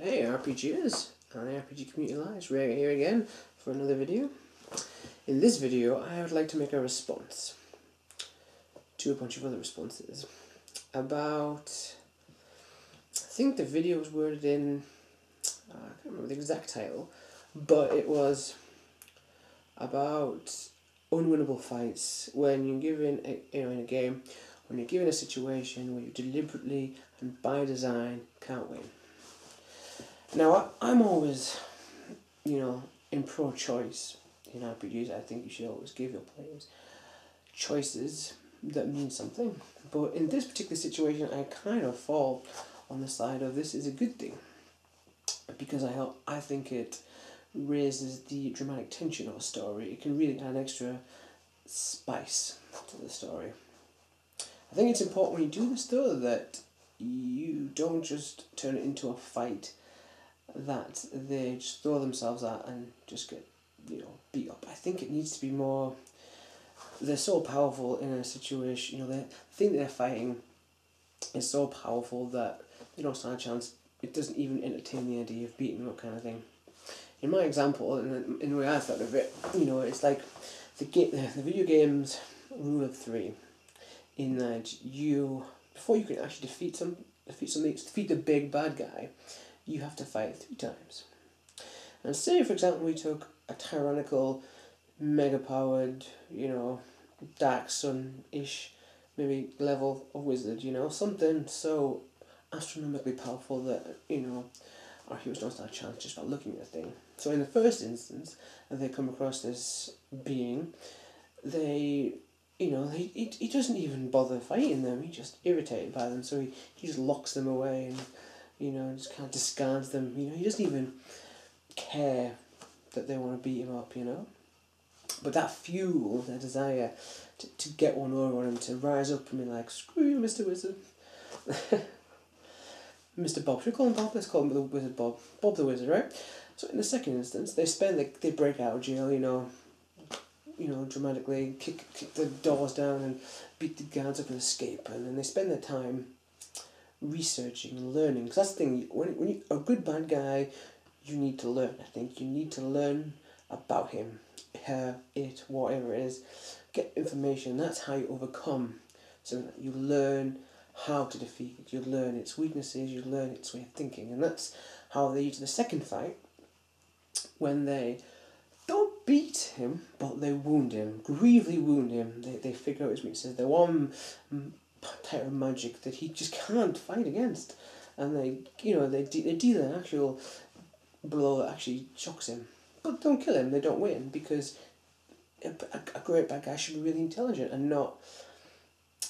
Hey RPGers and RPG Community Lives, we're here again for another video. In this video I would like to make a response to a bunch of other responses about, I think the video was worded in, I can't remember the exact title, but it was about unwinnable fights when you're given in a game, when you're given a situation where you deliberately and by design can't win. Now, I'm always, in pro-choice in RPGs. I think you should always give your players choices that mean something. But in this particular situation, I kind of fall on the side of this is a good thing. Because I think it raises the dramatic tension of a story. It can really add extra spice to the story. I think it's important when you do this, though, that you don't just turn it into a fight that they just throw themselves at and just get, beat up. I think it needs to be more, they're so powerful in a situation, the thing that they're fighting is so powerful that they don't stand a chance. It doesn't even entertain the idea of beating them up, kind of thing. In my example, in the way I thought of it, it's like the video game's rule of three, in that before you can actually defeat the big bad guy, you have to fight 3 times. And say, for example, we took a tyrannical, mega-powered, Dark Sun-ish, maybe level of wizard, something so astronomically powerful that, our heroes don't stand a chance just by looking at the thing. So in the first instance, they come across this being, he doesn't even bother fighting them, he's just irritated by them, so he just locks them away and, just kind of discards them, he doesn't even care that they want to beat him up, But that fuels their desire to get one over on him, to rise up and be like, screw you, Mr. Wizard. Mr. Bob, should we call him Bob? Let's call him the Wizard Bob. Bob the Wizard, right? So in the second instance, they break out of jail, dramatically kick the doors down and beat the guards up and escape, and then they spend their time researching and learning. Because that's the thing, when you a good bad guy, you need to learn. I think you need to learn about him, her, it, whatever it is. Get information. That's how you overcome. So that you learn how to defeat it. You learn its weaknesses. You learn its way of thinking, and that's how they use the second fight. When they don't beat him, but they wound him, gravely wound him. They figure out his weaknesses. The one type of magic that he just can't fight against, and they deal an actual blow that actually shocks him, but don't kill him. They don't win because a great bad guy should be really intelligent, and not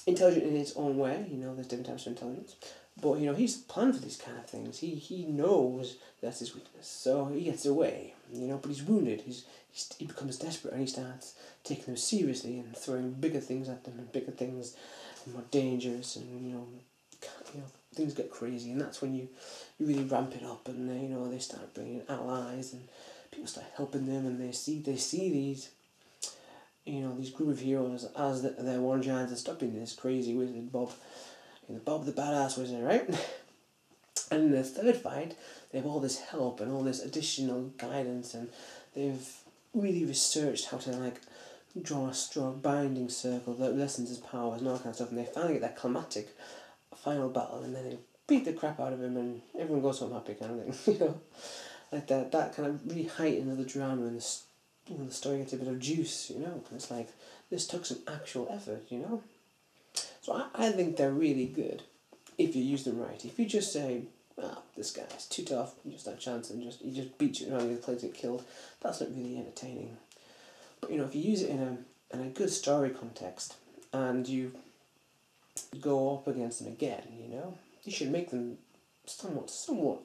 intelligent in his own way. There's different types of intelligence, but he's planned for these kind of things. He knows that's his weakness, so he gets away. But he's wounded. He becomes desperate, and he starts taking them seriously and throwing bigger things at them, and bigger things, and more dangerous, and things get crazy, and that's when you really ramp it up, and they start bringing allies, and people start helping them, and they see these these group of heroes as their one chance of stopping this crazy wizard Bob, Bob the badass wizard, right? And in the third fight, they have all this help and all this additional guidance, and they've really researched how to draw a strong binding circle that lessens his powers and all that kind of stuff, and they finally get that climactic final battle, and then they beat the crap out of him, and everyone goes home happy, kind of thing. Like that kind of really heightens the drama, and the story gets a bit of juice, It's like, this took some actual effort, So I think they're really good if you use them right. If you just say, this guy's too tough, you just have a chance, and he just beats you around the place and get killed, that's not really entertaining. But if you use it in a good story context, and you go up against them again, you should make them somewhat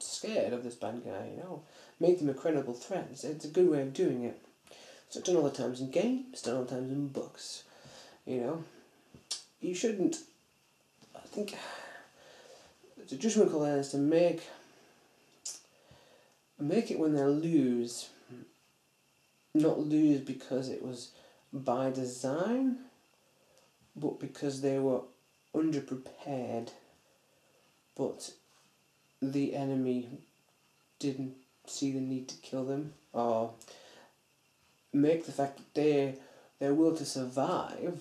scared of this bad guy, Make them a credible threat. It's a good way of doing it. It's not done all the times in games, it's done all the times in books, You shouldn't, I think, the judgment call is to make it when they lose, not lose because it was by design, but because they were underprepared, but the enemy didn't see the need to kill them, or make the fact that their will to survive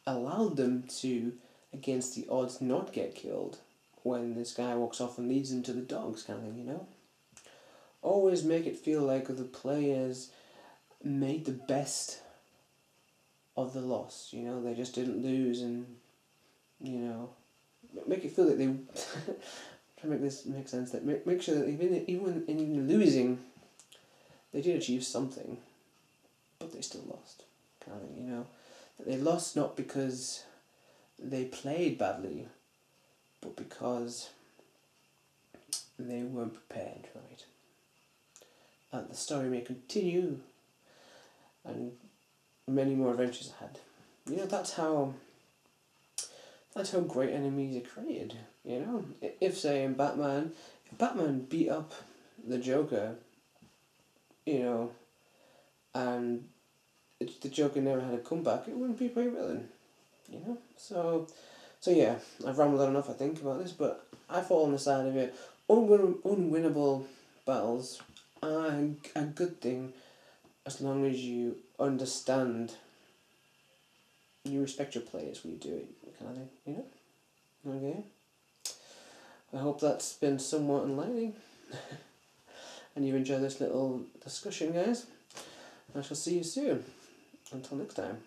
allowed them to, against the odds, not get killed when this guy walks off and leads them to the dogs, kind of thing, you know? Always make it feel like the players made the best of the loss, you know? They just didn't lose, and, you know, make it feel that they... try to make this make sense, that make sure that even in losing, they did achieve something, but they still lost, kind of thing, you know? That they lost not because they played badly, but because they weren't prepared, right? And the story may continue, and many more adventures ahead. You know, that's how great enemies are created, you know? If, say, if Batman beat up the Joker, you know, and the Joker never had a comeback, it wouldn't be a great villain, you know? So yeah, I've rambled on enough, I think, about this, but I fall on the side of it. Unwinnable battles are a good thing as long as you understand, you respect your players when you do it, kind of thing, you know? Okay. I hope that's been somewhat enlightening and you've enjoyed this little discussion, guys. I shall see you soon. Until next time.